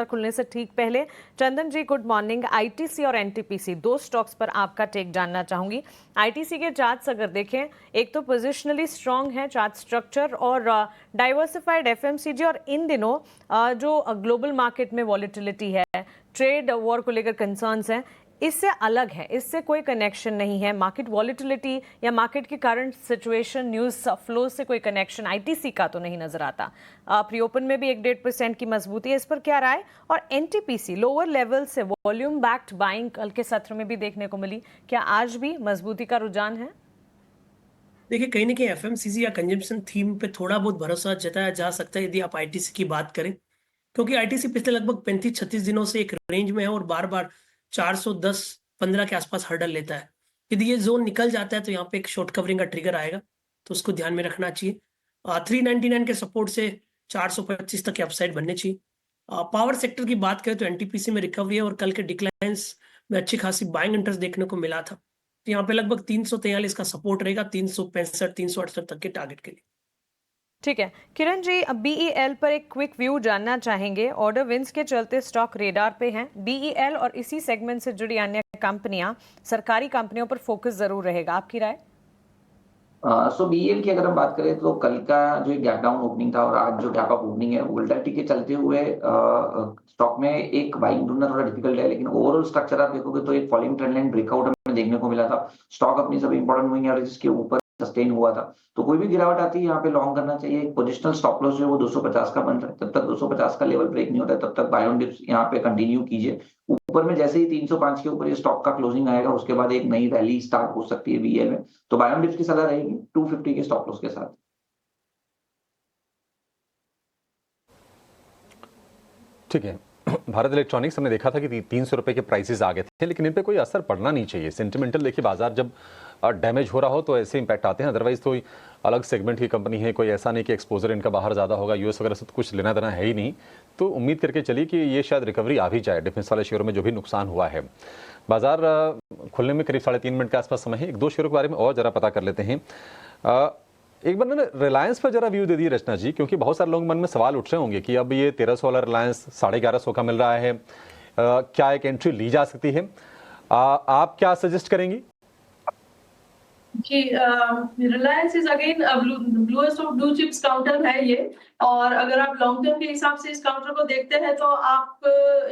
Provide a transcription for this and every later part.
खुलने से ठीक पहले चंदन जी गुड मॉर्निंग। आईटीसी और एनटीपीसी दो स्टॉक्स पर आपका टेक जानना चाहूंगी। आईटीसी के चार्ट्स अगर देखें, एक तो पोजिशनली स्ट्रांग है चार्ट स्ट्रक्चर और डाइवर्सिफाइड एफएमसीजी, और इन दिनों जो ग्लोबल मार्केट में वॉलेटिलिटी है, ट्रेड वॉर को लेकर कंसर्न्स हैं, इससे अलग है, इससे कोई कनेक्शन नहीं है। मार्केट वॉलेटिलिटी या मार्केट की करंट सिचुएशन, न्यूज़ फ्लो से कोई कनेक्शन आईटीसी का तो नहीं नजर आता। प्री ओपन में भी 1.5% की मजबूती है, इस पर क्या राय? और एनटीपीसी लोअर लेवल से वॉल्यूम बैक्ड बाइंग कल के सत्र में भी देखने को मिली, क्या आज भी मजबूती का रुझान है? देखिए, कहीं ना कहीं एफएमसीजी या कंजम्पशन थीम पे थोड़ा बहुत भरोसा जताया जा सकता है यदि आप आईटीसी की बात करें, क्योंकि आईटीसी पिछले लगभग 35-36 दिनों से एक रेंज में है और बार बार 410-15 के आसपास हर्डल लेता है। यदि ये जोन निकल जाता है तो यहाँ पे एक शॉर्ट कवरिंग का ट्रिगर आएगा, तो उसको ध्यान में रखना चाहिए। 399 के सपोर्ट से 425 तक के अपसाइड बनने चाहिए। पावर सेक्टर की बात करें तो एनटीपीसी में रिकवरी है और कल के डिक्लाइंस में अच्छी खासी बाइंग इंटरेस्ट देखने को मिला था। तो यहाँ पे लगभग 343 का सपोर्ट रहेगा, 365-368 तक के टारगेट के लिए। ठीक है किरण जी, अब बीईएल पर एक क्विक व्यू जानना चाहेंगे। ऑर्डर विंस के चलते स्टॉक रेडार पे हैं। बीईएल और इसी सेगमेंट से जुड़ी अन्य कंपनियां, सरकारी कंपनियों पर फोकस जरूर रहेगा, आपकी राय? सो बीएल की अगर हम बात करें तो कल का जो गैप डाउन ओपनिंग था और आज जो गैप अप ओपनिंग है, वोलेटिलिटी के चलते हुए स्टॉक में एक बाइंग ढूंढना थोड़ा डिफिकल्ट है, लेकिन ओवरऑल स्ट्रक्चर आप देखोगे तो एक फॉलिंग ट्रेंड लाइन ब्रेकआउट हमें देखने को मिला था। स्टॉक अपनी सभी इंपॉर्टेंट मूविंग एवरेजेस के ऊपर सस्टेन हुआ था, तो कोई भी गिरावट आती है यहाँ पे लॉन्ग करना चाहिए। एक पोजिशनल स्टॉप लॉस जो है वो 250 का बन रहा है, तब तक 250 का लेवल ब्रेक नहीं होता है तब तक बाय ऑन डिप्स यहाँ पे कंटिन्यू कीजिए। ऊपर में जैसे ही 305 के ऊपर ये स्टॉक का क्लोजिंग आएगा, उसके बाद एक नई रैली स्टार्ट हो सकती है बीएल में, तो बाय ऑन डिप्स की सलाह रहेगी 250 के स्टॉप लॉस के साथ। ठीक है, भारत इलेक्ट्रॉनिक्स हमने देखा था कि 300 रुपए के प्राइसेस आ गए थे, लेकिन इन पे कोई असर पड़ना नहीं चाहिए। सेंटिमेंटल देखिए, बाजार जब डैमेज हो रहा हो तो ऐसे इंपैक्ट आते हैं, अदरवाइज तो अलग सेगमेंट की कंपनी है, कोई ऐसा नहीं कि एक्सपोजर इनका बाहर ज़्यादा होगा, यूएस वगैरह से तो कुछ लेना देना है ही नहीं। तो उम्मीद करके चलिए कि ये शायद रिकवरी आ भी जाए डिफेंस वाले शेयरों में जो भी नुकसान हुआ है। बाजार खुलने में करीब 3.5 मिनट के आसपास समय है। एक दो शेयरों के बारे में और जरा पता कर लेते हैं। एक बार ना रिलायंस पर जरा व्यू दे दी रचना जी, क्योंकि बहुत सारे लोग मन में सवाल उठ रहे होंगे कि अब ये 1300 वाला रिलायंस 1150 का मिल रहा है, क्या एक एंट्री ली जा सकती है? आप क्या सजेस्ट करेंगी? कि Reliance is again bluest of blue chips counter है ये, और अगर आप लॉन्ग टर्म के हिसाब से इस काउंटर को देखते हैं तो आप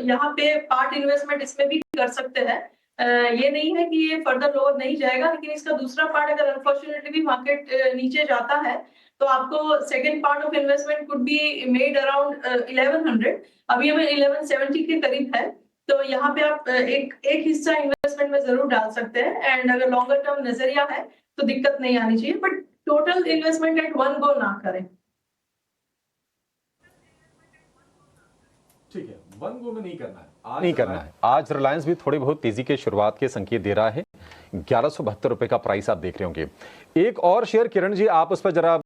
यहाँ पे पार्ट इन्वेस्टमेंट इसमें भी कर सकते हैं। ये नहीं है कि ये फर्दर लोअर नहीं जाएगा, लेकिन इसका दूसरा पार्ट अगर अनफॉर्चुनेटली भी मार्केट नीचे जाता है तो आपको second part of investment could be made around 1100। अभी हमें 1170 के करीब है, तो यहाँ पे आप एक हिस्सा इन्वेस्टमेंट में जरूर डाल सकते हैं। एंड अगर लॉन्गर टर्म नजरिया है तो दिक्कत नहीं आनी चाहिए, but total investment at one go ना करें। ठीक है, वन गो में नहीं करना है, आज नहीं करना है। आज रिलायंस भी थोड़ी बहुत तेजी के शुरुआत के संकेत दे रहा है। 1172 रुपए का प्राइस आप देख रहे होंगे। एक और शेयर किरण जी, आप उस पर जरा